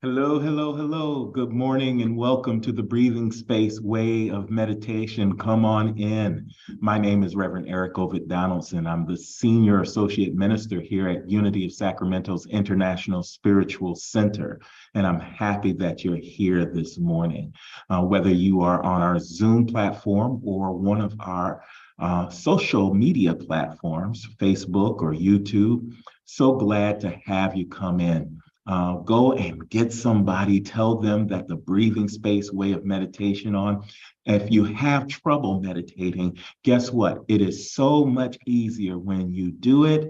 Hello, hello, hello. Good morning and welcome to the Breathing Space Way of Meditation. Come on in. My name is Reverend Eric Ovid Donaldson. I'm the Senior Associate Minister here at Unity of Sacramento's International Spiritual Center, and I'm happy that you're here this morning. Whether you are on our Zoom platform or one of our social media platforms, Facebook or YouTube, so glad to have you come in. Go and get somebody, tell them that the breathing space way of meditation on. If you have trouble meditating, guess what? It is so much easier when you do it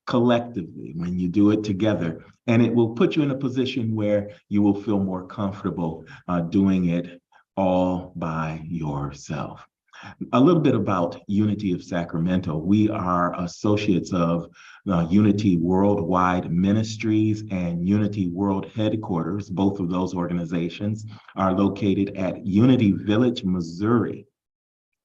collectively, when you do it together, and it will put you in a position where you will feel more comfortable doing it all by yourself. A little bit about Unity of Sacramento. We are associates of Unity Worldwide Ministries and Unity World Headquarters. Both of those organizations are located at Unity Village, Missouri.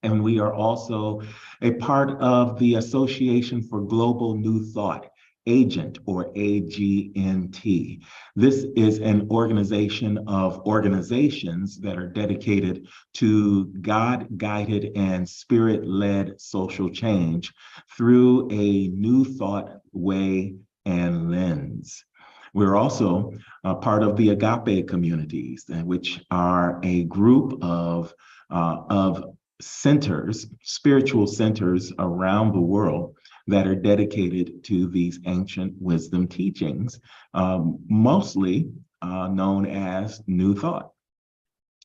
And we are also a part of the Association for Global New Thought, AGENT or AGNT. This is an organization of organizations that are dedicated to God-guided and spirit-led social change through a new thought, way, and lens. We're also part of the Agape communities, which are a group of centers, spiritual centers around the world that are dedicated to these ancient wisdom teachings, mostly known as New Thought.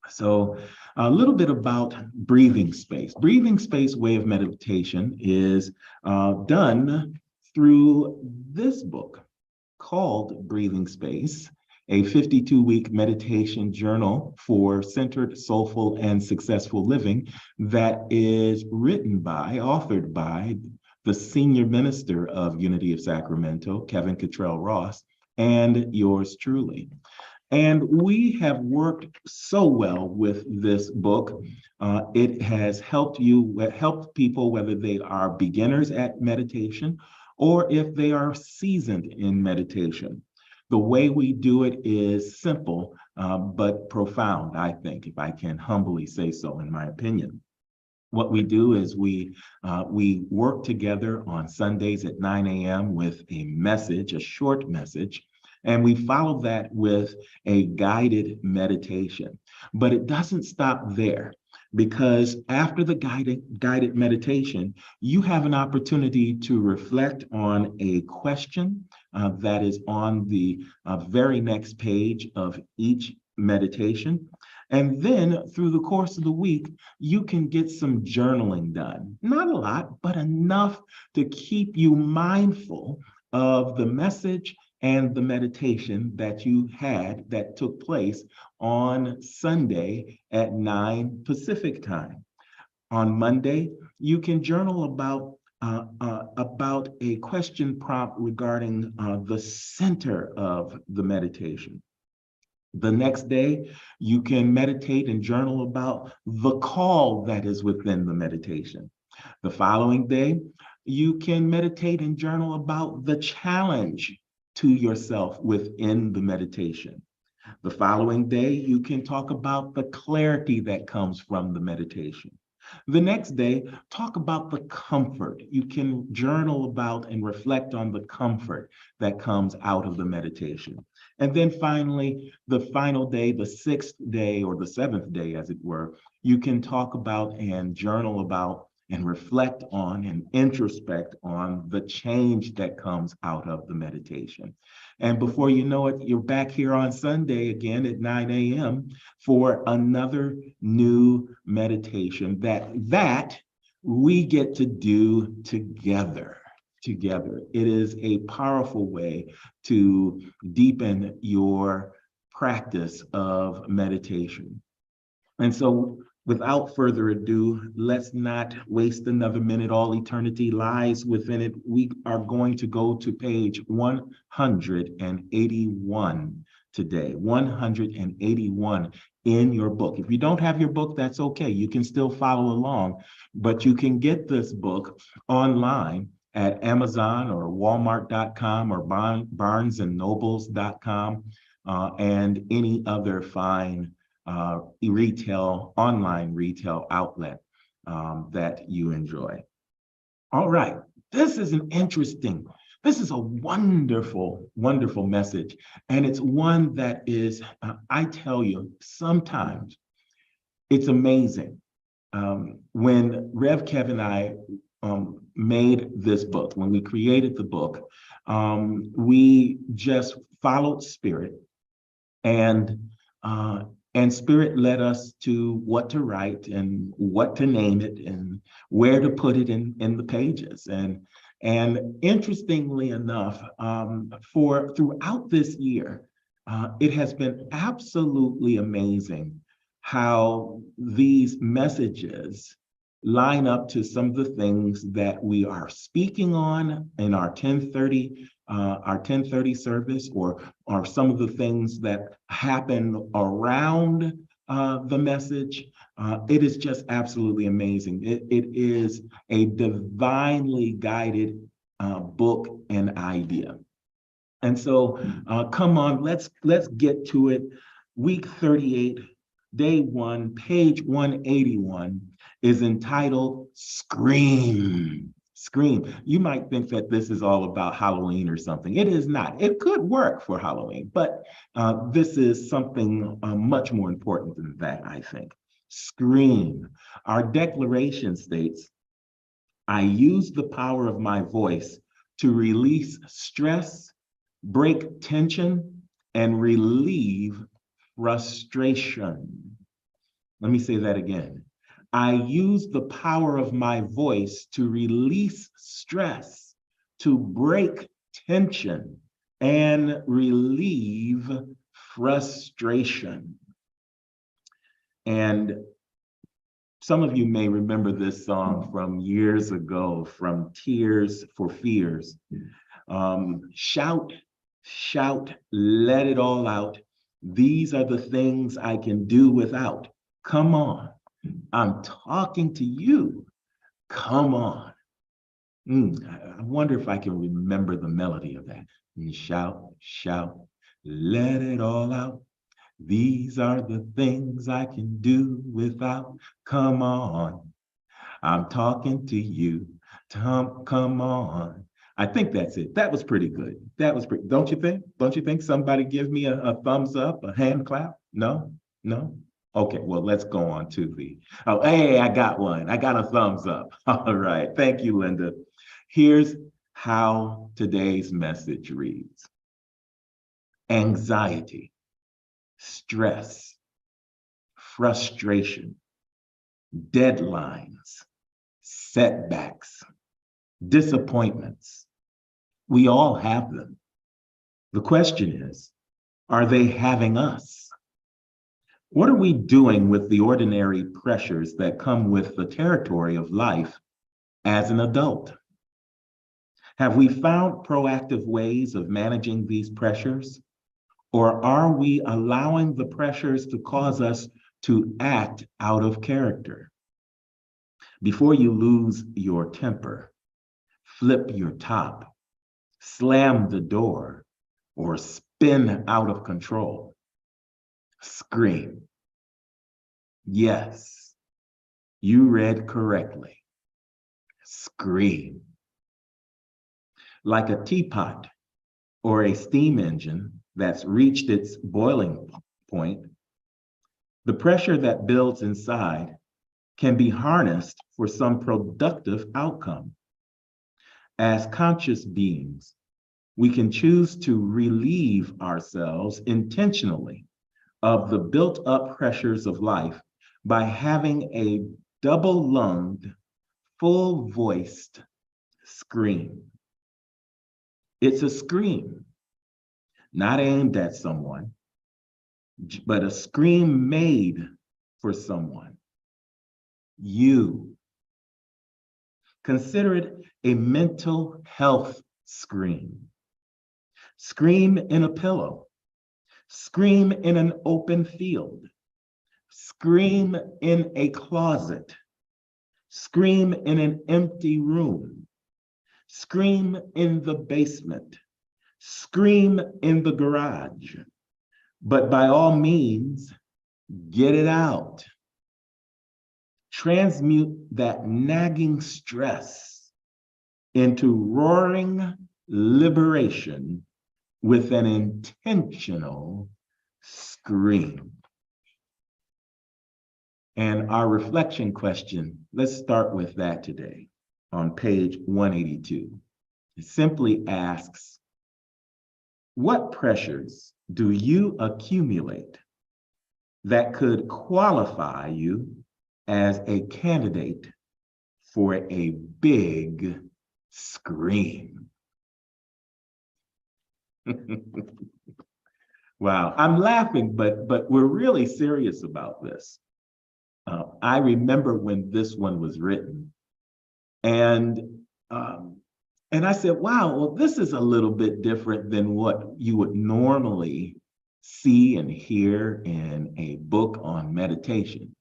So a little bit about breathing space. Breathing space way of meditation is done through this book called Breathing Space, a 52-week meditation journal for centered, soulful, and successful living that is authored by the senior minister of Unity of Sacramento, Kevin Cottrell Ross, and yours truly. And we have worked so well with this book. It has helped people, whether they are beginners at meditation or if they are seasoned in meditation. The way we do it is simple, but profound, I think, if I can humbly say so, in my opinion. What we do is we work together on Sundays at 9 a.m. with a message, a short message, and we follow that with a guided meditation. But it doesn't stop there, because after the guided meditation, you have an opportunity to reflect on a question that is on the very next page of each meditation. And then through the course of the week, you can get some journaling done. Not a lot, but enough to keep you mindful of the message and the meditation that you had that took place on Sunday at 9 Pacific time. On Monday, you can journal about a question prompt regarding the center of the meditation. The next day, you can meditate and journal about the call that is within the meditation. The following day, you can meditate and journal about the challenge to yourself within the meditation. The following day, you can talk about the clarity that comes from the meditation. The next day, talk about the comfort. You can journal about and reflect on the comfort that comes out of the meditation. And then finally, the final day, the sixth day or the seventh day, as it were, you can talk about and journal about and reflect on and introspect on the change that comes out of the meditation. And before you know it, you're back here on Sunday again at 9 a.m. for another new meditation that we get to do together. It is a powerful way to deepen your practice of meditation. And so without further ado, let's not waste another minute. All eternity lies within it. We are going to go to page 181 today, 181 in your book. If you don't have your book, that's okay. You can still follow along, but you can get this book online at Amazon or Walmart.com or BarnesandNobles.com. and any other fine online retail outlet that you enjoy. All right, this is this is a wonderful, wonderful message. And it's one that is, I tell you, sometimes it's amazing. When Rev Kev and I made this book, when we created the book, we just followed Spirit, and Spirit led us to what to write and what to name it and where to put it in the pages. And interestingly enough, for throughout this year, it has been absolutely amazing how these messages line up to some of the things that we are speaking on in our 1030 service, or some of the things that happen around the message. It is just absolutely amazing. It is a divinely guided book and idea. And so come on, let's get to it. Week 38, day 1, page 181 is entitled Scream. Scream. You might think that this is all about Halloween or something. It is not. It could work for Halloween, but this is something much more important than that, I think. Scream. Our declaration states, I use the power of my voice to release stress, break tension, and relieve frustration. Let me say that again. I use the power of my voice to release stress, to break tension, and relieve frustration. And some of you may remember this song from years ago, from Tears for Fears. Shout, shout, let it all out. These are the things I can do without. Come on, I'm talking to you. Come on. I wonder if I can remember the melody of that. Shout, shout, let it all out. These are the things I can do without. Come on, I'm talking to you. Come on. I think that's it. That was pretty good. That was pretty, don't you think? Don't you think? Somebody give me a thumbs up, a hand clap? No? No? Okay, well, let's go on to oh, hey, I got one. I got a thumbs up. All right, thank you, Linda. Here's how today's message reads. Anxiety, stress, frustration, deadlines, setbacks, disappointments. We all have them. The question is, are they having us? What are we doing with the ordinary pressures that come with the territory of life as an adult? Have we found proactive ways of managing these pressures? Or are we allowing the pressures to cause us to act out of character? Before you lose your temper, flip your top, slam the door, or spin out of control, scream. Yes, you read correctly. Scream. Like a teapot or a steam engine that's reached its boiling point, the pressure that builds inside can be harnessed for some productive outcome. As conscious beings, we can choose to relieve ourselves intentionally of the built-up pressures of life by having a double-lunged, full-voiced scream. It's a scream, not aimed at someone, but a scream made for someone. You. Consider it a mental health scream. Scream in a pillow. Scream in an open field. Scream in a closet. Scream in an empty room. Scream in the basement. Scream in the garage. But by all means, get it out. Transmute that nagging stress into roaring liberation with an intentional scream. And our reflection question, let's start with that today on page 182. It simply asks, what pressures do you accumulate that could qualify you as a candidate for a big scream? Wow, I'm laughing, but we're really serious about this. I remember when this one was written, and um, and I said, wow, well, this is a little bit different than what you would normally see and hear in a book on meditation.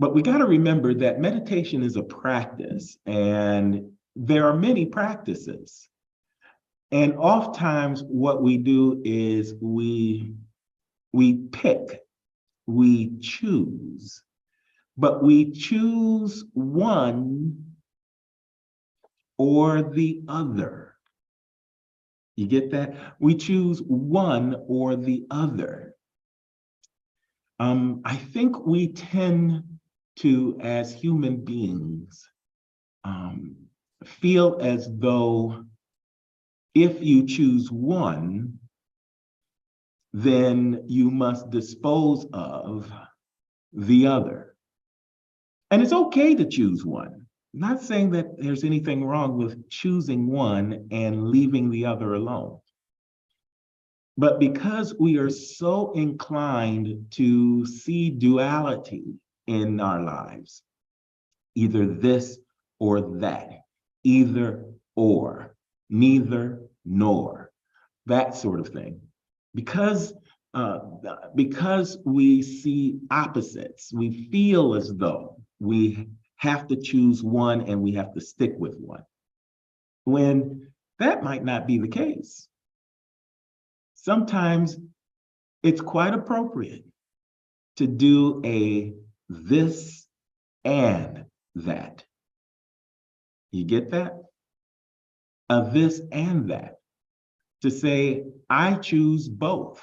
But we got to remember that meditation is a practice, and there are many practices. And oftentimes what we do is we pick, we choose, but we choose one or the other. You get that? We choose one or the other. I think we tend to, as human beings, feel as though if you choose one, then you must dispose of the other. And it's okay to choose one. I'm not saying that there's anything wrong with choosing one and leaving the other alone. But because we are so inclined to see duality in our lives, either this or that, either or, neither nor, that sort of thing. Because we see opposites, we feel as though we have to choose one and we have to stick with one, when that might not be the case. Sometimes it's quite appropriate to do a this and that. You get that? A this and that. To say, I choose both.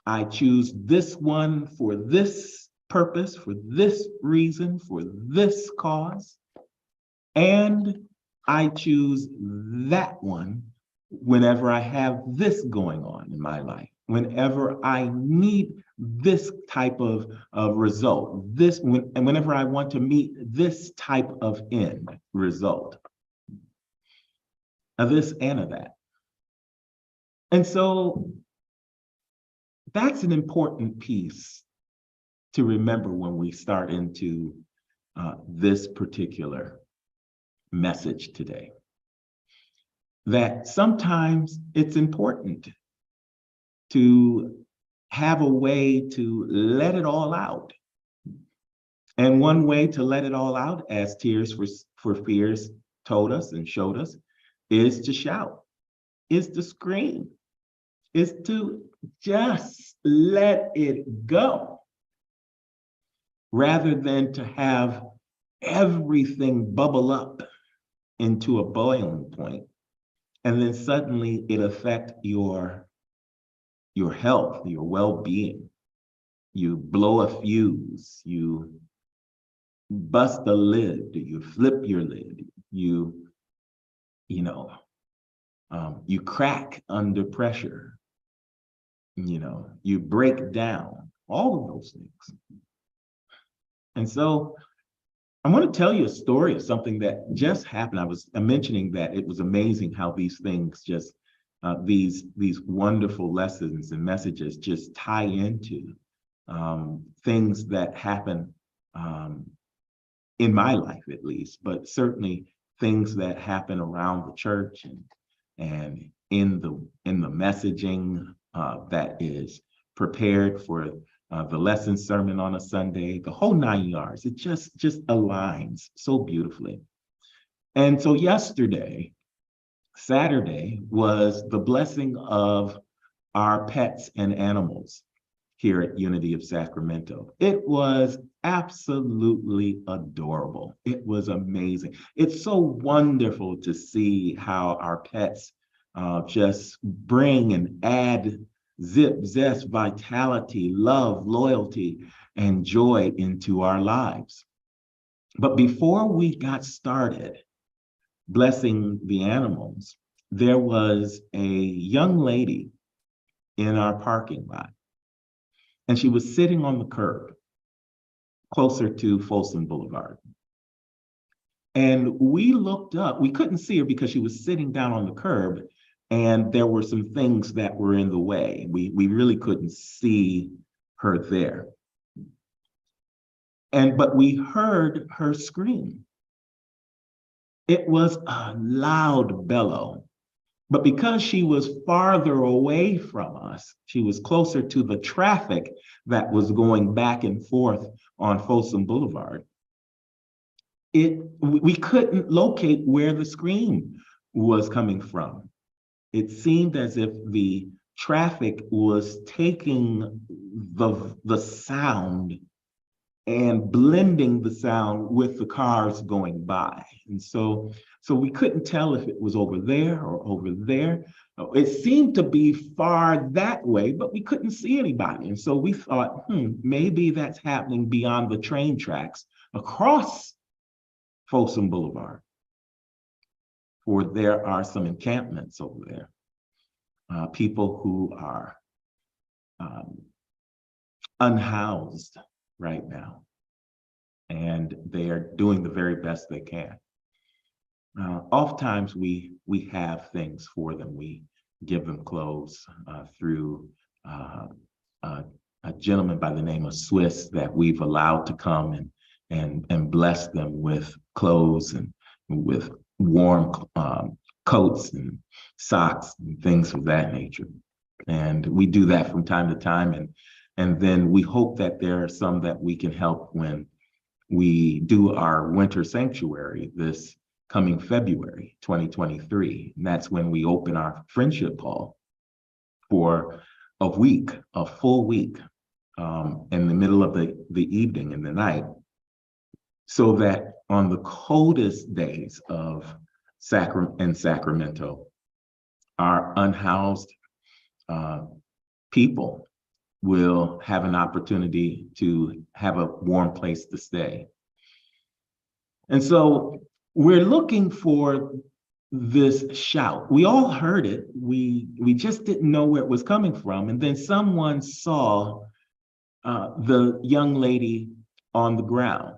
I choose this one for this purpose, for this reason, for this cause. And I choose that one whenever I have this going on in my life, whenever I need this type of result, and whenever I want to meet this type of end result, of this and of that. And so that's an important piece to remember when we start into this particular message today. That sometimes it's important to have a way to let it all out. And one way to let it all out, as Tears for Fears told us and showed us, is to shout, is to scream, is to just let it go, rather than to have everything bubble up into a boiling point, and then suddenly it affect your health, your well-being. You blow a fuse, you bust a lid, you flip your lid, you crack under pressure, you break down, all of those things. And so I want to tell you a story of something that just happened. I'm mentioning that it was amazing how these things just, these wonderful lessons and messages just tie into things that happen in my life, at least, but certainly things that happen around the church and in the messaging that is prepared for the lesson sermon on a Sunday, the whole 9 yards. It just aligns so beautifully. And so Saturday, was the blessing of our pets and animals here at Unity of Sacramento. It was absolutely adorable. It was amazing. It's so wonderful to see how our pets just bring and add zip, zest, vitality, love, loyalty, and joy into our lives. But before we got started blessing the animals, there was a young lady in our parking lot, and she was sitting on the curb closer to Folsom Boulevard. And we looked up, we couldn't see her because she was sitting down on the curb, and there were some things that were in the way. We really couldn't see her there. But we heard her scream. It was a loud bellow. But because she was farther away from us, she was closer to the traffic that was going back and forth on Folsom Boulevard, we couldn't locate where the scream was coming from. It seemed as if the traffic was taking the sound and blending the sound with the cars going by. And so we couldn't tell if it was over there or over there. It seemed to be far that way, but we couldn't see anybody. And so we thought, maybe that's happening beyond the train tracks across Folsom Boulevard, for there are some encampments over there. People who are unhoused right now, and they are doing the very best they can. Oftentimes we have things for them. We give them clothes through a gentleman by the name of Swiss that we've allowed to come and bless them with clothes and with warm coats and socks and things of that nature. And we do that from time to time. And then we hope that there are some that we can help when we do our winter sanctuary this coming February 2023. And that's when we open our friendship hall for a week, a full week, in the middle of the evening and the night, so that on the coldest days of Sacramento, our unhoused people will have an opportunity to have a warm place to stay. And so we're looking for this shout. We all heard it. We just didn't know where it was coming from. And then someone saw the young lady on the ground,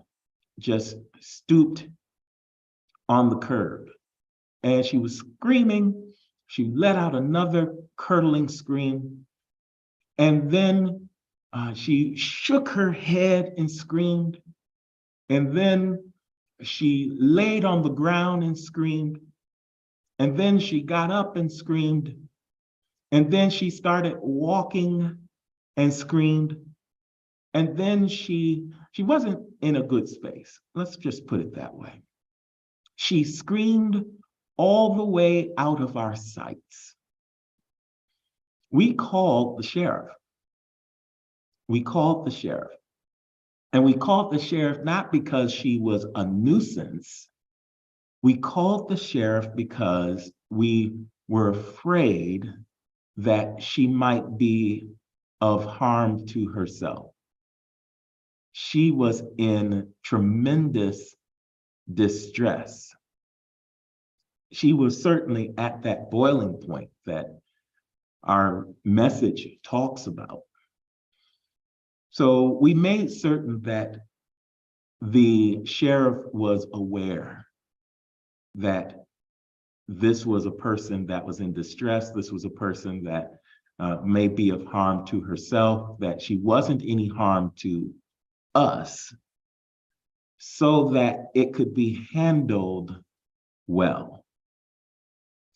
just stooped on the curb. And she was screaming. She let out another curdling scream. And then she shook her head and screamed. And then she laid on the ground and screamed. And then she got up and screamed. And then she started walking and screamed. And then she wasn't in a good space. Let's just put it that way. She screamed all the way out of our sights. We called the sheriff. We called the sheriff. And we called the sheriff not because she was a nuisance. We called the sheriff because we were afraid that she might be of harm to herself. She was in tremendous distress. She was certainly at that boiling point that our message talks about. So we made certain that the sheriff was aware that this was a person that was in distress. This was a person that may be of harm to herself, that she wasn't any harm to us, so that it could be handled well.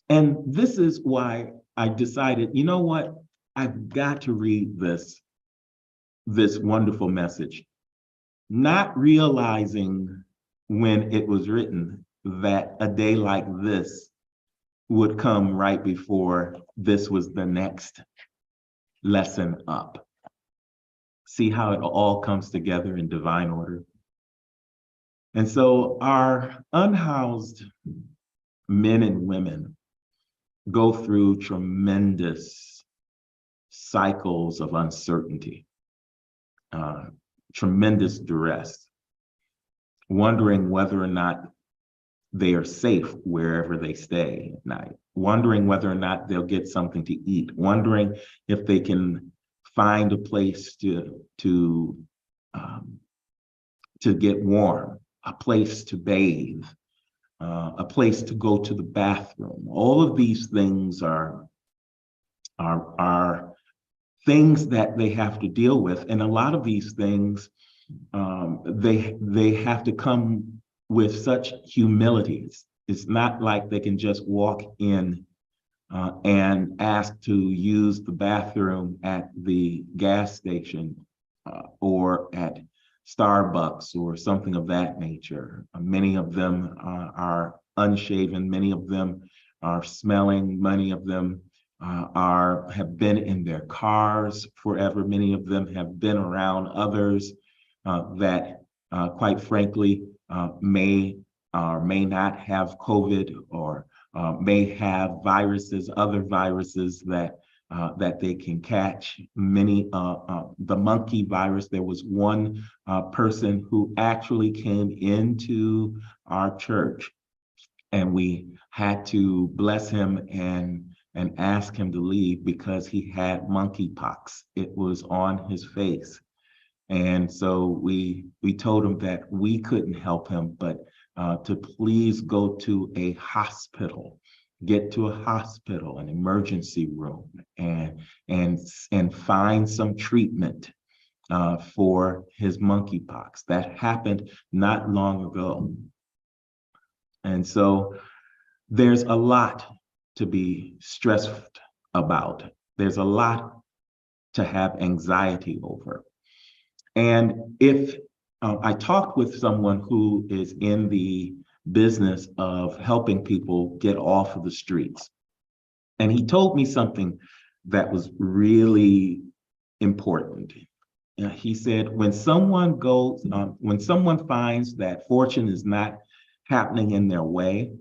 And this is why I decided, you know what, I've got to read this wonderful message, not realizing when it was written that a day like this would come right before this was the next lesson up. See how it all comes together in divine order. And so our unhoused men and women go through tremendous cycles of uncertainty, tremendous duress, wondering whether or not they are safe wherever they stay at night, wondering whether or not they'll get something to eat, wondering if they can find a place to get warm, a place to bathe, a place to go to the bathroom. All of these things are things that they have to deal with, and a lot of these things they have to come with such humility. It's not like they can just walk in and ask to use the bathroom at the gas station or at Starbucks or something of that nature. Many of them are unshaven. Many of them are smelling. Many of them have been in their cars forever. Many of them have been around others that, quite frankly, may or may not have COVID or may have viruses, other viruses that they can catch. Many, the monkey virus, there was one person who actually came into our church, and we had to bless him and ask him to leave because he had monkeypox. It was on his face. And so we told him that we couldn't help him, but to please go to a hospital, get to a hospital, an emergency room, and find some treatment for his monkeypox. That happened not long ago. And so there's a lot to be stressed about. There's a lot to have anxiety over. And if I talked with someone who is in the business of helping people get off of the streets, and he told me something that was really important. He said, when someone finds that fortune is not happening in their way,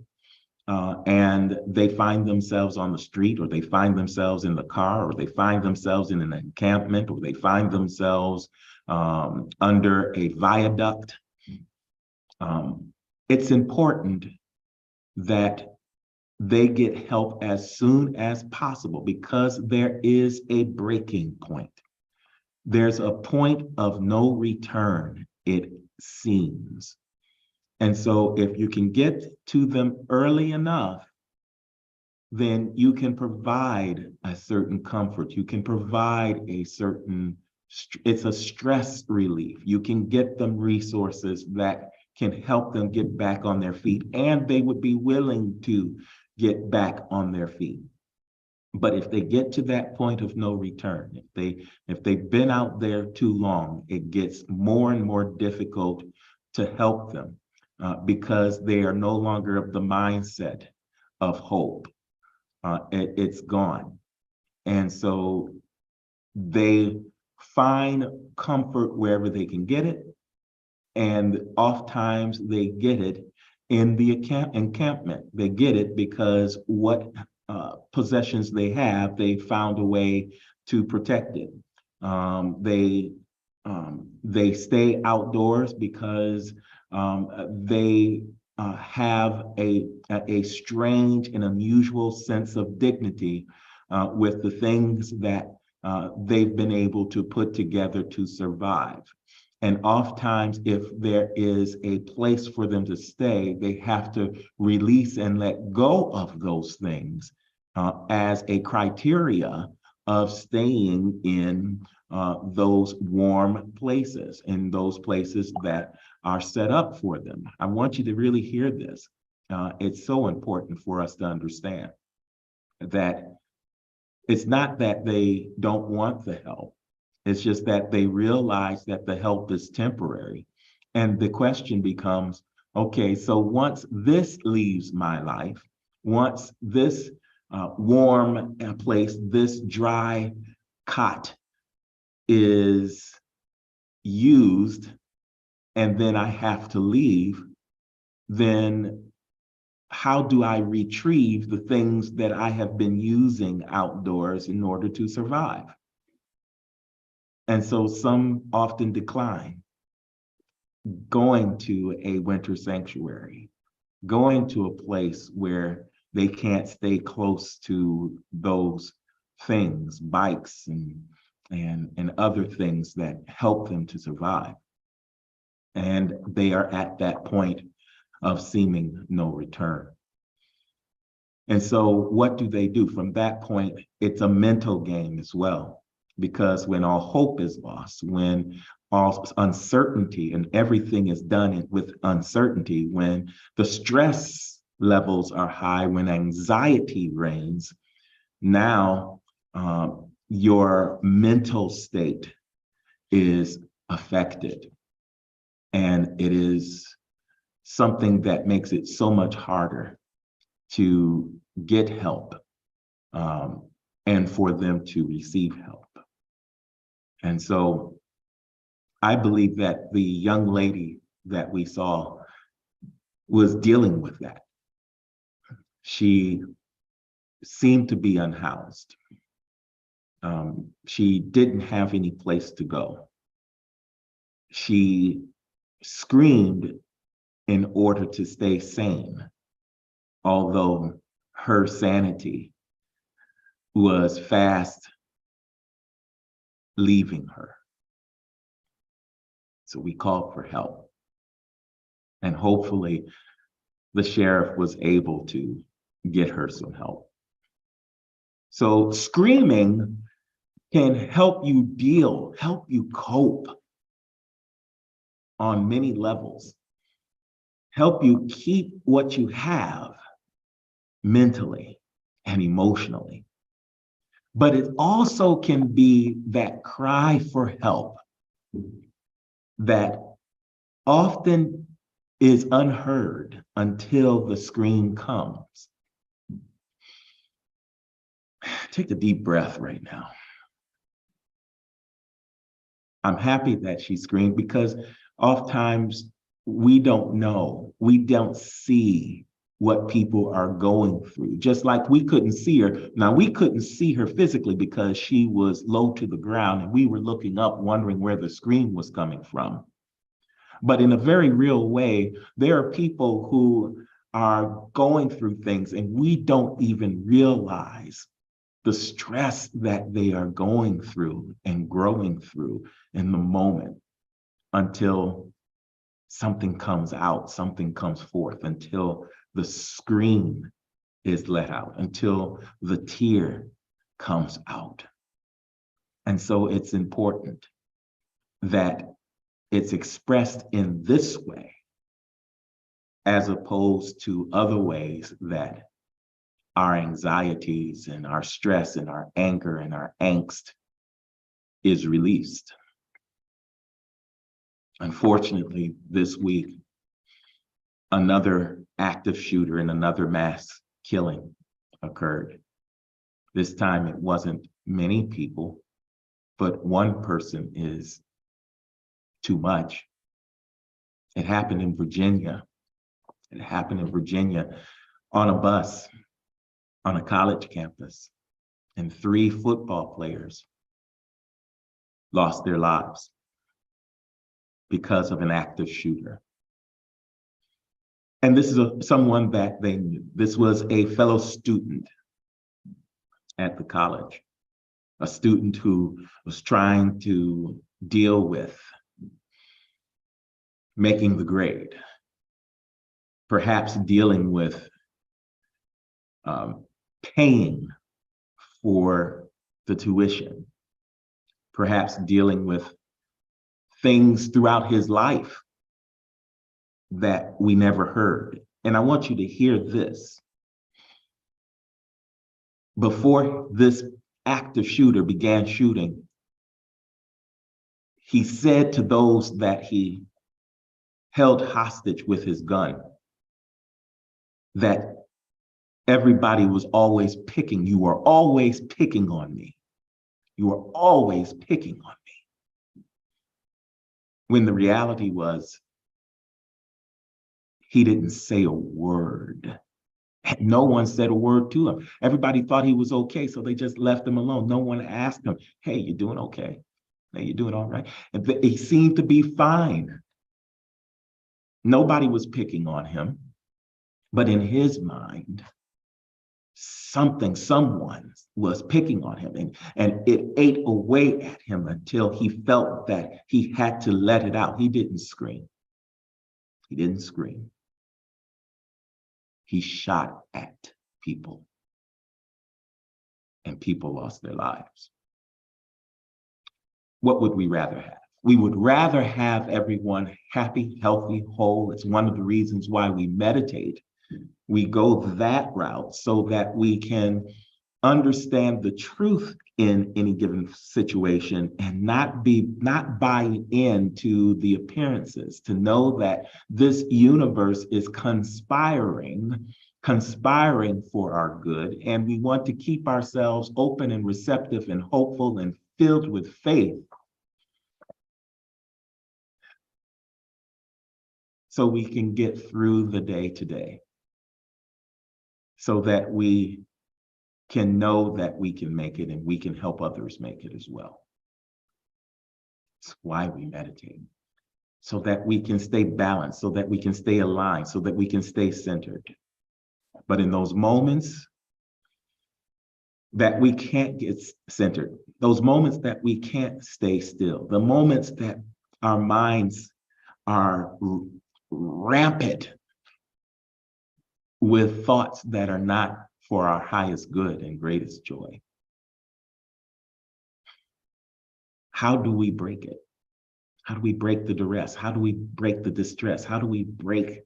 and they find themselves on the street, or they find themselves in the car, or they find themselves in an encampment, or they find themselves under a viaduct, it's important that they get help as soon as possible, because there is a breaking point. There's a point of no return, it seems. And so if you can get to them early enough, then you can provide a certain comfort. You can provide it's a stress relief. You can get them resources that can help them get back on their feet, and they would be willing to get back on their feet. But if they get to that point of no return, if they've been out there too long, it gets more and more difficult to help them because they are no longer of the mindset of hope. It's gone. And so they find comfort wherever they can get it. And oftentimes they get it in the encampment. They get it because what possessions they have, they found a way to protect it. They stay outdoors because they have a strange and unusual sense of dignity with the things that they've been able to put together to survive. And oftentimes, if there is a place for them to stay, they have to release and let go of those things as a criteria of staying in those warm places, in those places that are set up for them. I want you to really hear this. It's so important for us to understand that it's not that they don't want the help. It's just that they realize that the help is temporary. And the question becomes, okay, so once this leaves my life, once this warm place, this dry cot is used and then I have to leave, then how do I retrieve the things that I have been using outdoors in order to survive? And so some often decline going to a winter sanctuary, going to a place where they can't stay close to those things, bikes and other things that help them to survive. And they are at that point of seeming no return. And so what do they do? From that point, it's a mental game as well, because when all hope is lost, when all uncertainty and everything is done with uncertainty, when the stress levels are high, when anxiety reigns, now your mental state is affected. And it is something that makes it so much harder to get help and for them to receive help. And so I believe that the young lady that we saw was dealing with that. She seemed to be unhoused. She didn't have any place to go. She screamed in order to stay sane, although her sanity was fast leaving her. So we called for help. And hopefully the sheriff was able to get her some help. So screaming can help you deal, help you cope on many levels, help you keep what you have mentally and emotionally. But it also can be that cry for help that often is unheard until the scream comes. Take a deep breath right now. I'm happy that she screamed because oftentimes we don't know, we don't see what people are going through. Just like we couldn't see her. Now, we couldn't see her physically because she was low to the ground and we were looking up wondering where the scream was coming from. But in a very real way, there are people who are going through things and we don't even realize the stress that they are going through and growing through in the moment until something comes out, something comes forth, until the scream is let out, until the tear comes out. And so it's important that it's expressed in this way, as opposed to other ways that our anxieties and our stress and our anger and our angst is released. Unfortunately, this week, another active shooter and another mass killing occurred. This time it wasn't many people, but one person is too much. It happened in Virginia. It happened in Virginia on a bus, on a college campus, and 3 football players lost their lives because of an active shooter. And this is someone that they knew. This was a fellow student at the college, a student who was trying to deal with making the grade, perhaps dealing with paying for the tuition, perhaps dealing with things throughout his life that we never heard. And I want you to hear this. Before this active shooter began shooting, he said to those that he held hostage with his gun that everybody was always picking, you were always picking on me. You are always picking on me. When the reality was, he didn't say a word. No one said a word to him. Everybody thought he was okay, so they just left him alone. No one asked him, hey, you doing okay? Hey, you doing all right? And he seemed to be fine. Nobody was picking on him, but in his mind, someone was picking on him, and it ate away at him until he felt that he had to let it out. He didn't scream. He didn't scream. He shot at people, and people lost their lives. What would we rather have? We would rather have everyone happy, healthy, whole. It's one of the reasons why we meditate. We go that route so that we can understand the truth in any given situation and not buying into the appearances, to know that this universe is conspiring for our good, and we want to keep ourselves open and receptive and hopeful and filled with faith, so we can get through the day today, so that we can know that we can make it and we can help others make it as well. It's why we meditate, so that we can stay balanced, so that we can stay aligned, so that we can stay centered. But in those moments that we can't get centered, those moments that we can't stay still, the moments that our minds are rampant with thoughts that are not for our highest good and greatest joy, how do we break it? How do we break the duress? How do we break the distress? How do we break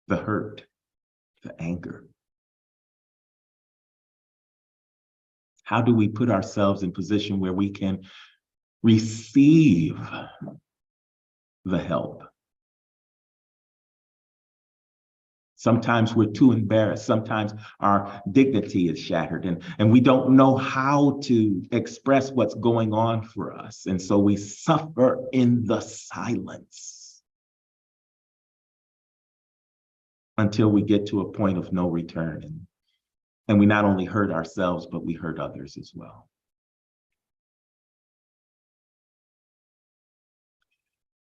the hurt, the anger? How do we put ourselves in position where we can receive the help? Sometimes we're too embarrassed. Sometimes our dignity is shattered, and we don't know how to express what's going on for us. And so we suffer in the silence until we get to a point of no return. And we not only hurt ourselves, but we hurt others as well.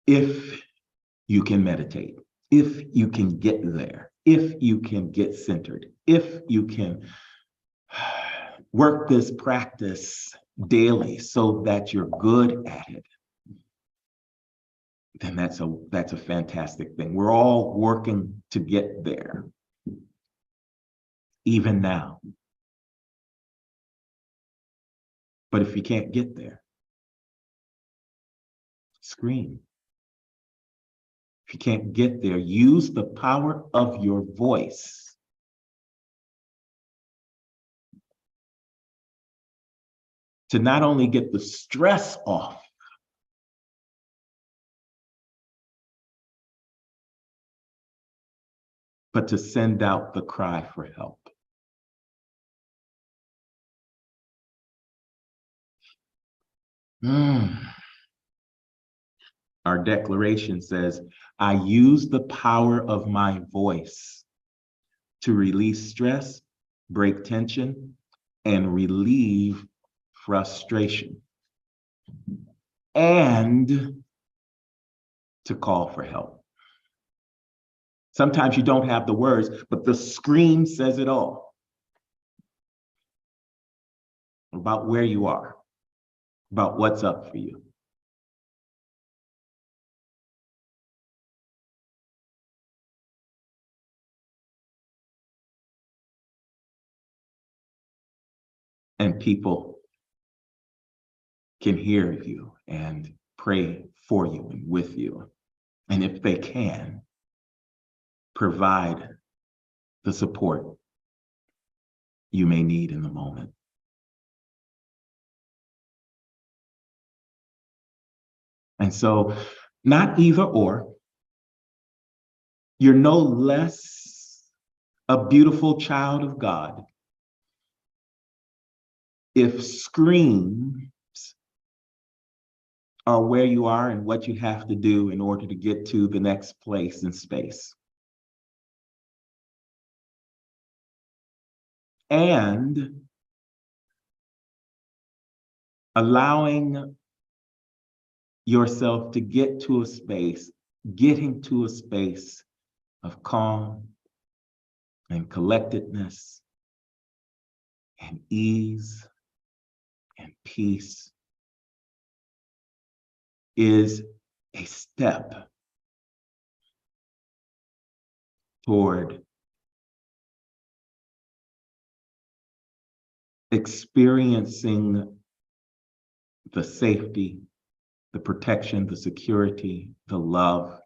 If you can meditate, if you can get there, if you can get centered, if you can work this practice daily so that you're good at it, then that's a fantastic thing. We're all working to get there, even now. But if you can't get there, scream. If you can't get there, use the power of your voice to not only get the stress off, but to send out the cry for help. Our declaration says, I use the power of my voice to release stress, break tension, and relieve frustration, and to call for help. Sometimes you don't have the words, but the scream says it all about where you are, about what's up for you. And people can hear you and pray for you and with you. And if they can, provide the support you may need in the moment. And so, not either or. You're no less a beautiful child of God If screams are where you are and what you have to do in order to get to the next place in space, and allowing yourself to get to a space, getting to a space of calm and collectedness and ease and peace is a step toward experiencing the safety, the protection, the security, the love,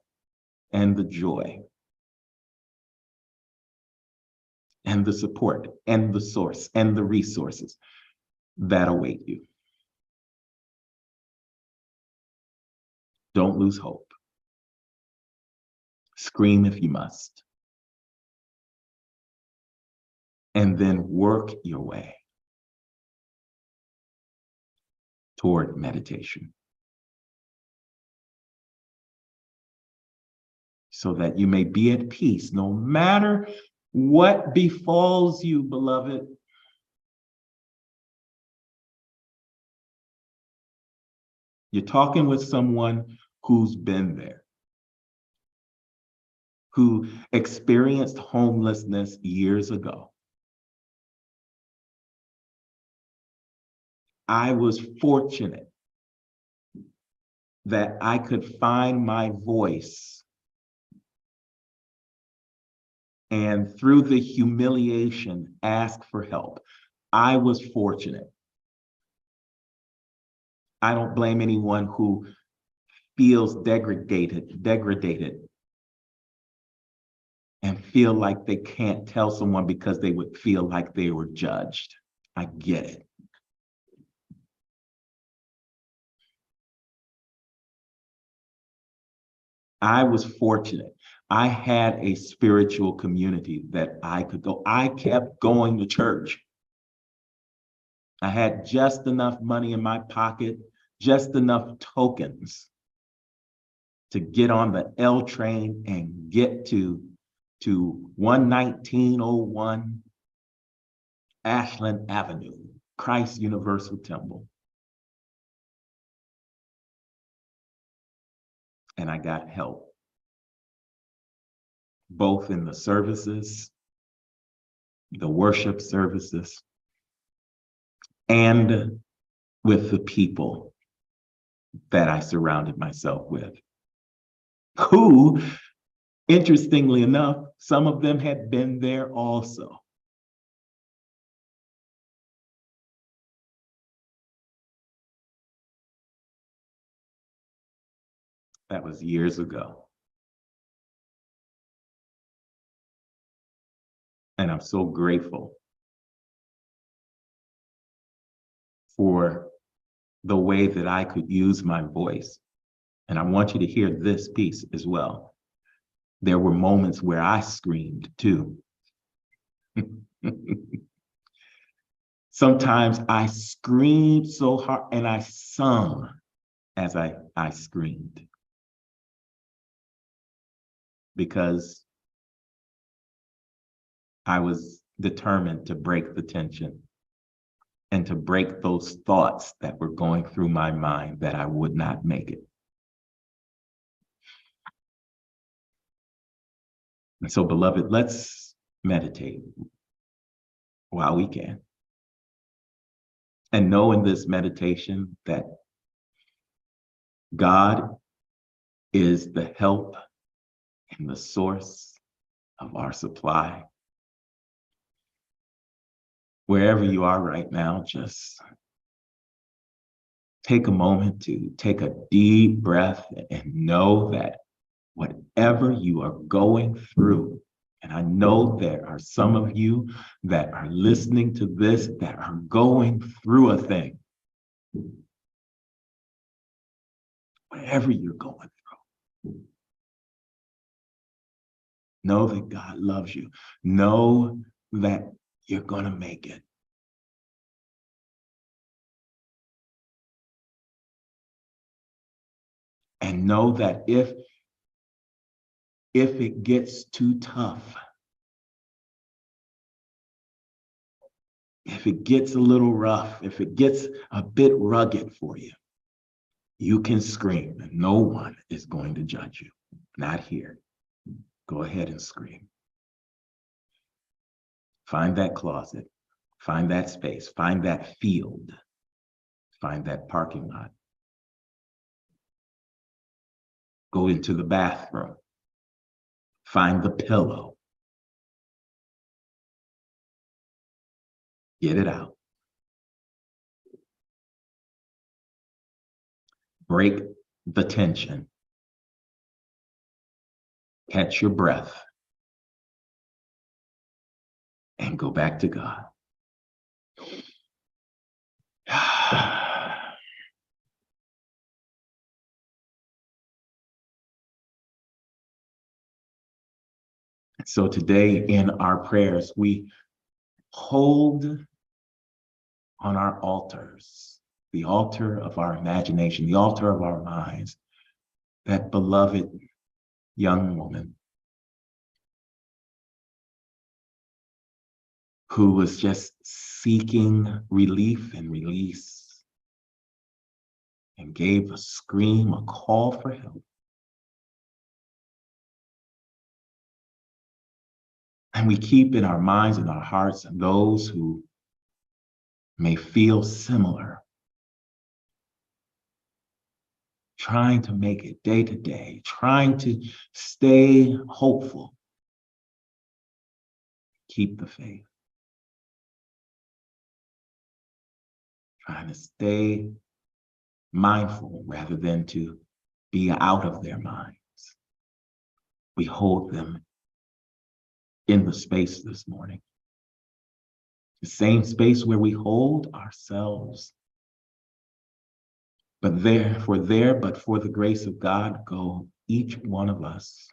and the joy, and the support, and the source, and the resources that await you. Don't lose hope. Scream if you must. And then work your way toward meditation, so that you may be at peace no matter what befalls you, beloved. You're talking with someone who's been there, who experienced homelessness years ago. I was fortunate that I could find my voice, and through the humiliation, ask for help. I was fortunate. I don't blame anyone who feels degraded and feel like they can't tell someone because they would feel like they were judged. I get it. I was fortunate. I had a spiritual community that I could go. I kept going to church. I had just enough money in my pocket, just enough tokens to get on the L train and get to 11901 Ashland Avenue, Christ Universal Temple. And I got help, both in the services, the worship services, and with the people that I surrounded myself with, who, interestingly enough, some of them had been there also. That was years ago. And I'm so grateful for the way that I could use my voice. And I want you to hear this piece as well. There were moments where I screamed too. Sometimes I screamed so hard and I sung as I screamed, because I was determined to break the tension and to break those thoughts that were going through my mind that I would not make it. And so, beloved, let's meditate while we can. And know in this meditation that God is the help and the source of our supply. Wherever you are right now, just take a moment to take a deep breath and know that whatever you are going through, and I know there are some of you that are listening to this that are going through a thing, whatever you're going through, know that God loves you. Know that you're going to make it. And know that if it gets too tough, if it gets a little rough, if it gets a bit rugged for you, you can scream and no one is going to judge you. Not here. Go ahead and scream. Find that closet, find that space, find that field, find that parking lot. Go into the bathroom, find the pillow. Get it out. Break the tension. Catch your breath and go back to God. So today in our prayers, we hold on our altars, the altar of our imagination, the altar of our minds, that beloved young woman who was just seeking relief and release and gave a scream, a call for help. And we keep in our minds and our hearts those who may feel similar, trying to make it day to day, trying to stay hopeful. Keep the faith. Trying to stay mindful rather than to be out of their minds. We hold them in the space this morning. The same space where we hold ourselves. But for the grace of God, go each one of us.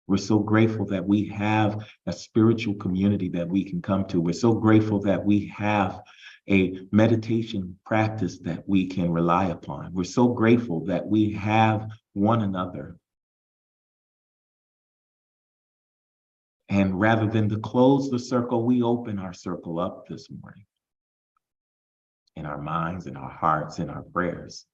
We're so grateful that we have a spiritual community that we can come to. We're so grateful that we have a meditation practice that we can rely upon. We're so grateful that we have one another. And rather than to close the circle, we open our circle up this morning in our minds, in our hearts, in our prayers.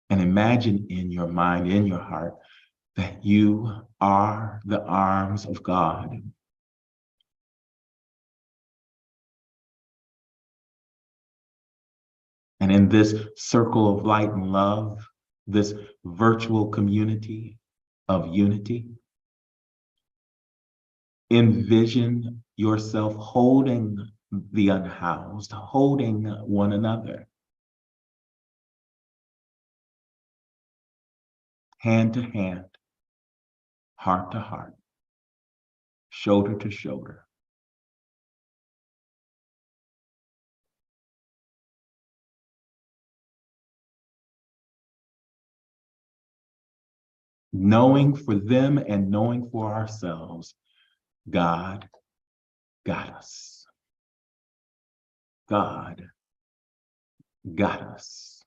And imagine in your mind, in your heart, that you are the arms of God. And in this circle of light and love, this virtual community of unity, envision yourself holding the unhoused, holding one another, hand to hand, heart to heart, shoulder to shoulder. Knowing for them and knowing for ourselves, God got us. God got us.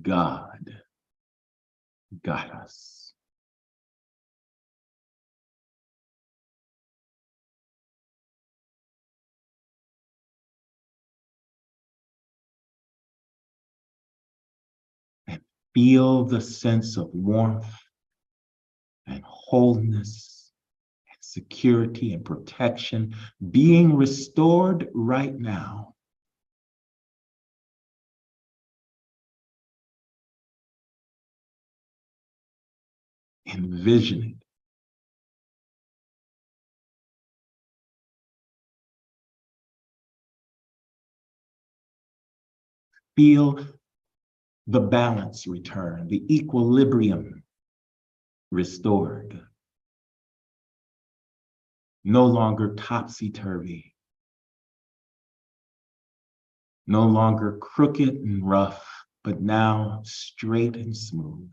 God got us. And feel the sense of warmth and wholeness and security and protection being restored right now. Envision it. Feel the balance return, the equilibrium restored. No longer topsy-turvy. No longer crooked and rough, but now straight and smooth.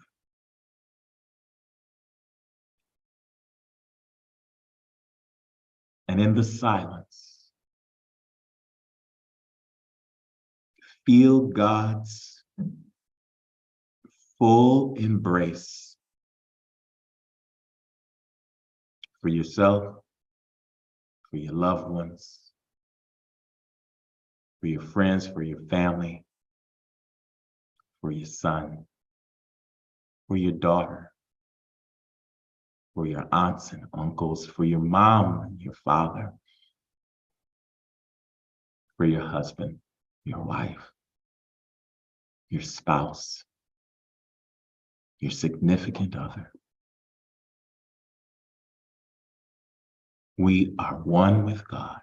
And in the silence, feel God's full embrace for yourself, for your loved ones, for your friends, for your family, for your son, for your daughter, for your aunts and uncles, for your mom and your father, for your husband, your wife, your spouse, your significant other. We are one with God.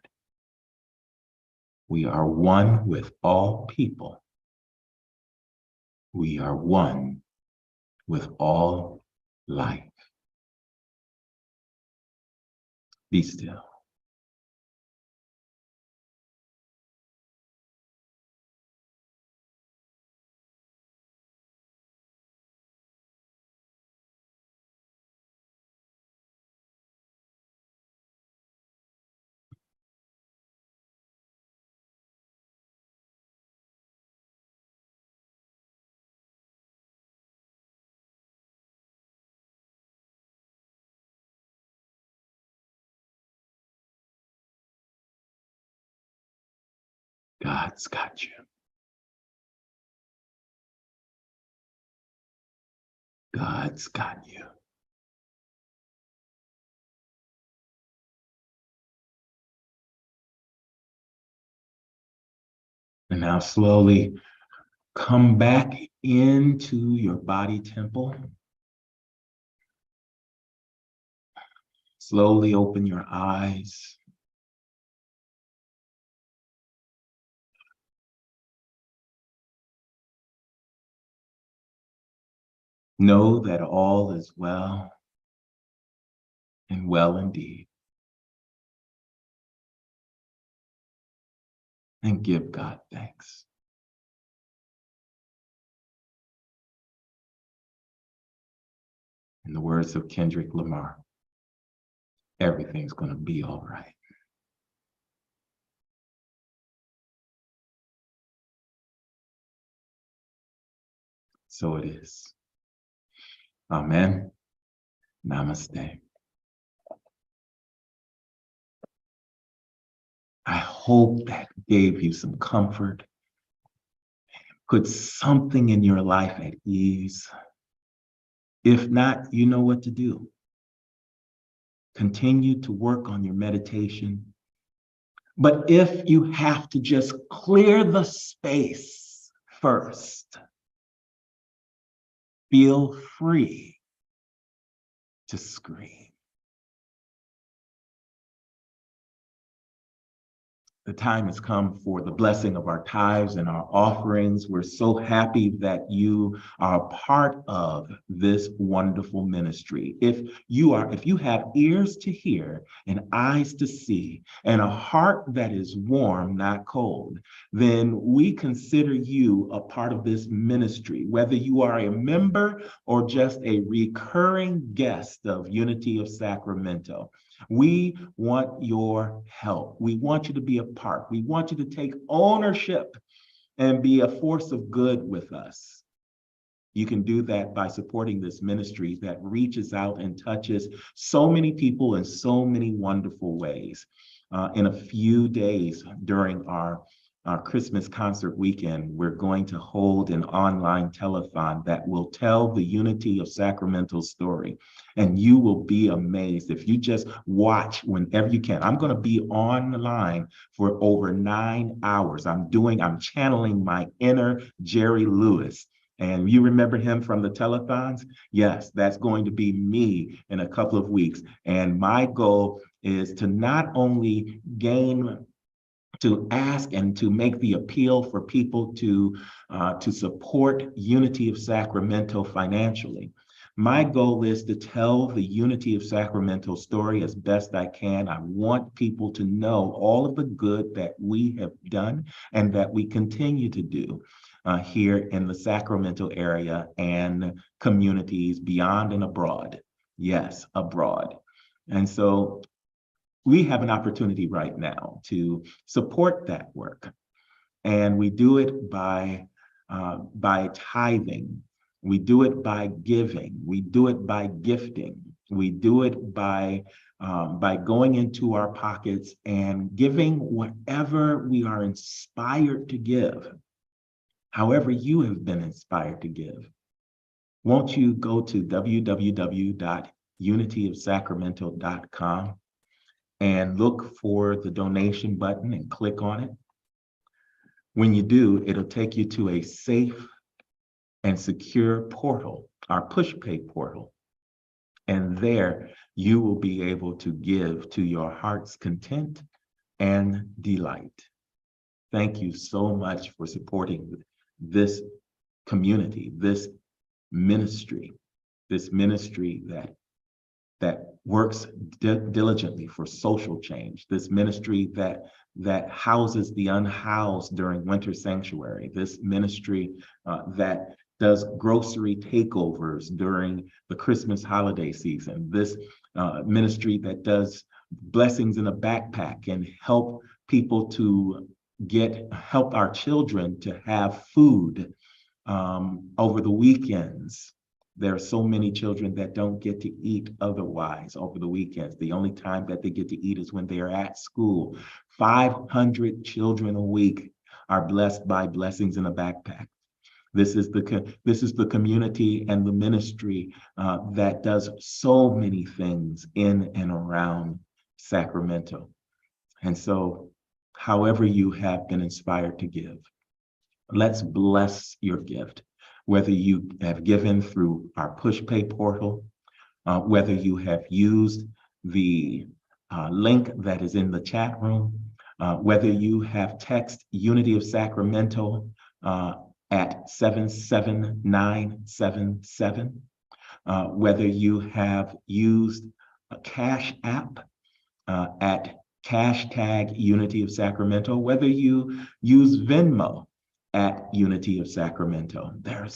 We are one with all people. We are one with all life. Be still. God's got you. God's got you. And now slowly come back into your body temple. Slowly open your eyes. Know that all is well and well indeed. And give God thanks. In the words of Kendrick Lamar, everything's going to be all right. So it is. Amen. Namaste. I hope that gave you some comfort, put something in your life at ease. If not, you know what to do. Continue to work on your meditation. But if you have to just clear the space first, feel free to scream. The time has come for the blessing of our tithes and our offerings. We're so happy that you are a part of this wonderful ministry. If you have ears to hear and eyes to see and a heart that is warm, not cold, then we consider you a part of this ministry, whether you are a member or just a recurring guest of Unity of Sacramento. We want your help. We want you to be a part. We want you to take ownership and be a force of good with us. You can do that by supporting this ministry that reaches out and touches so many people in so many wonderful ways. In a few days during our Christmas concert weekend, we're going to hold an online telethon that will tell the Unity of Sacramento story. And you will be amazed if you just watch whenever you can. I'm going to be online for over 9 hours. I'm channeling my inner Jerry Lewis. And you remember him from the telethons? Yes, that's going to be me in a couple of weeks. And my goal is to not only to ask and to make the appeal for people to support Unity of Sacramento financially. My goal is to tell the Unity of Sacramento story as best I can. I want people to know all of the good that we have done and that we continue to do. here in the Sacramento area and communities beyond and abroad. Yes, abroad. And so we have an opportunity right now to support that work. And we do it by tithing. We do it by giving. We do it by gifting. We do it by going into our pockets and giving whatever we are inspired to give, however you have been inspired to give. Won't you go to www.unityofsacramento.com and look for the donation button and click on it? When you do, it'll take you to a safe and secure portal, our push pay portal. And there you will be able to give to your heart's content and delight. Thank you so much for supporting this community, this ministry that works diligently for social change, this ministry that houses the unhoused during winter sanctuary, this ministry that does grocery takeovers during the Christmas holiday season, this ministry that does blessings in a backpack and help people to help our children to have food over the weekends. There are so many children that don't get to eat otherwise over the weekends. The only time that they get to eat is when they are at school. 500 children a week are blessed by blessings in a backpack. This is the community and the ministry that does so many things in and around Sacramento. And so, however you have been inspired to give, let's bless your gift. Whether you have given through our push pay portal, whether you have used the link that is in the chat room, whether you have texted Unity of Sacramento at 77977, whether you have used a Cash App at hashtag Unity of Sacramento, whether you use Venmo at Unity of Sacramento.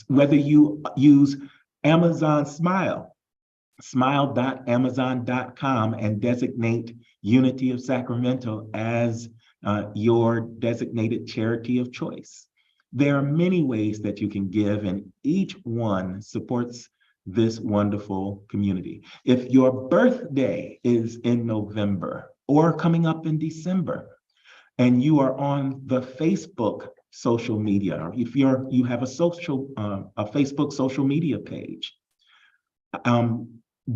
Whether you use Amazon Smile, smile.amazon.com, and designate Unity of Sacramento as your designated charity of choice. There are many ways that you can give, and each one supports this wonderful community. If your birthday is in November or coming up in December, and you are on the Facebook social media, or if you have a Facebook social media page,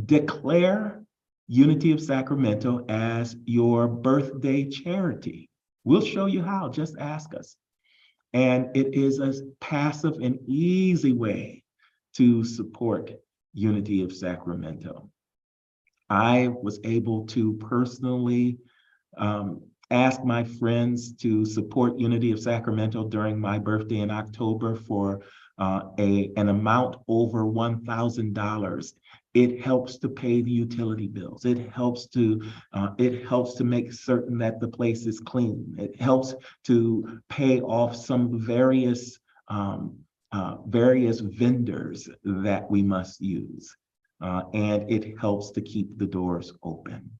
declare Unity of Sacramento as your birthday charity. We'll show you how, just ask us. And it is a passive and easy way to support Unity of Sacramento. I was able to personally ask my friends to support Unity of Sacramento during my birthday in October for an amount over $1,000. It helps to pay the utility bills. It helps to make certain that the place is clean. It helps to pay off some various vendors that we must use, and it helps to keep the doors open.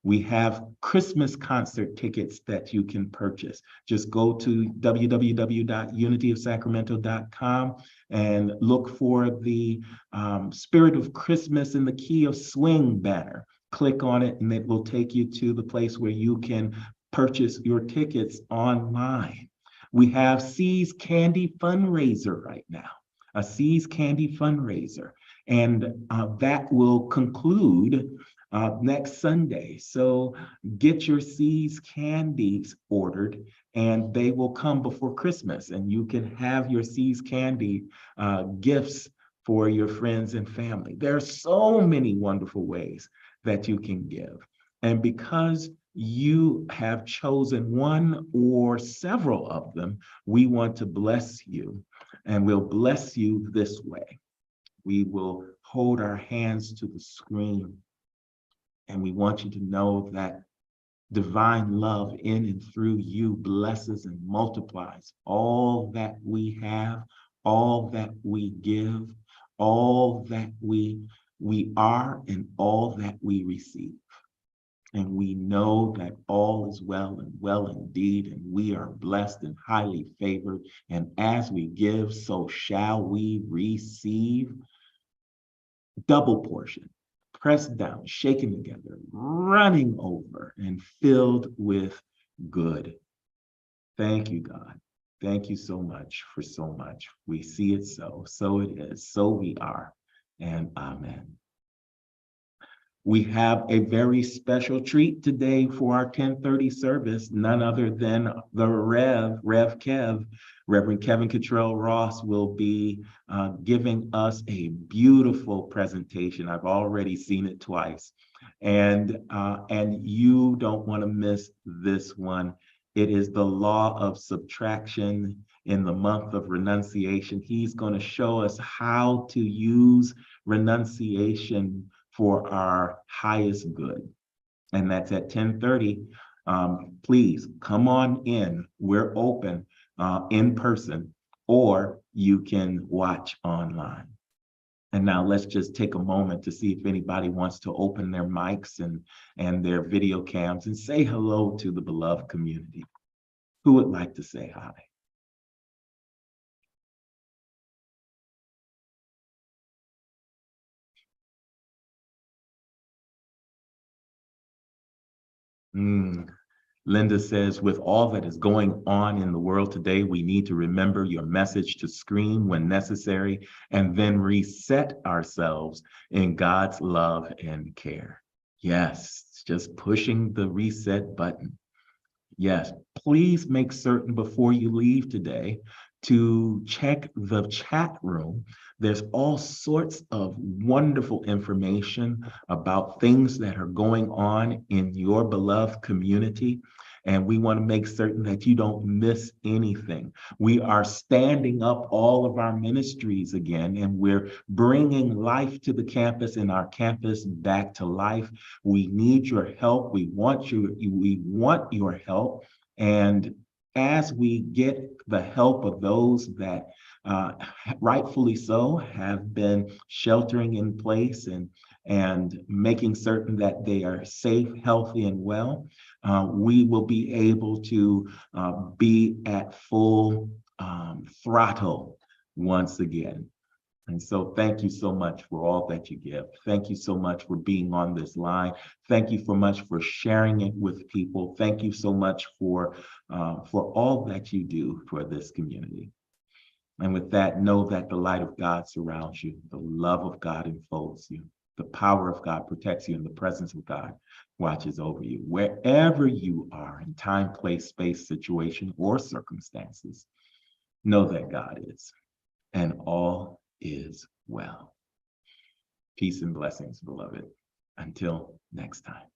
We have Christmas concert tickets that you can purchase. Just go to www.unityofsacramento.com and look for the Spirit of Christmas in the Key of Swing banner. Click on it and it will take you to the place where you can purchase your tickets online. We have C's Candy fundraiser right now, a C's Candy fundraiser. And that will conclude next Sunday. So get your C's candies ordered and they will come before Christmas, and you can have your C's candy gifts for your friends and family. There are so many wonderful ways that you can give. And because you have chosen one or several of them, we want to bless you, and we'll bless you this way. We will hold our hands to the screen, and we want you to know that Divine love in and through you blesses and multiplies all that we have, all that we give, all that we are, and all that we receive. And we know that all is well and well indeed, and we are blessed and highly favored. And as we give, so shall we receive double portion, pressed down, shaken together, running over, and filled with good. Thank you, God. Thank you so much for so much. We see it so. So it is. So we are. And amen. We have a very special treat today for our 10:30 service, none other than the Rev Kev, Reverend Kevin Cottrell Ross will be giving us a beautiful presentation. I've already seen it twice, and you don't want to miss this one. It is the law of subtraction in the month of renunciation. He's going to show us how to use renunciation for our highest good. And that's at 10:30. Please come on in. We're open in person, or you can watch online. And now let's just take a moment to see if anybody wants to open their mics and their video cams and say hello to the beloved community. Who would like to say hi? Linda says, with all that is going on in the world today, we need to remember your message to scream when necessary and then reset ourselves in God's love and care. Yes, just pushing the reset button. Yes, please make certain before you leave today to check the chat room. There's all sorts of wonderful information about things that are going on in your beloved community. And we want to make certain that you don't miss anything. We are standing up all of our ministries again, and we're bringing life to the campus and our campus back to life. We need your help. We want your help. And as we get the help of those that rightfully so have been sheltering in place and making certain that they are safe, healthy, and well, we will be able to be at full throttle once again. And so thank you so much for all that you give. Thank you so much for being on this line. Thank you so much for sharing it with people. Thank you so much for all that you do for this community. And with that, know that the light of God surrounds you. The love of God enfolds you. The power of God protects you, and the presence of God watches over you. Wherever you are in time, place, space, situation, or circumstances, know that God is, and all is well. Peace and blessings, beloved. Until next time.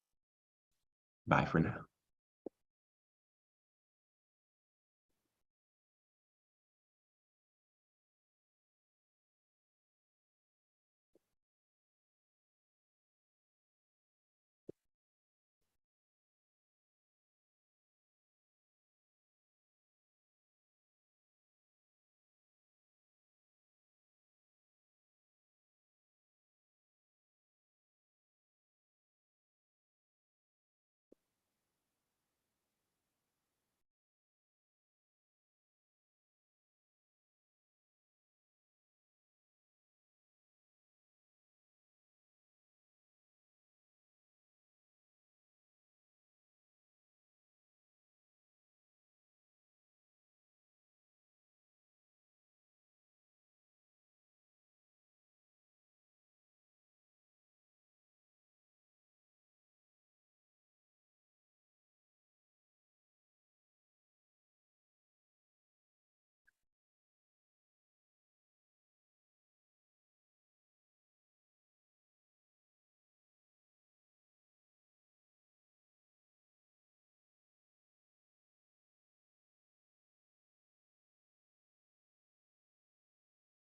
Bye for now.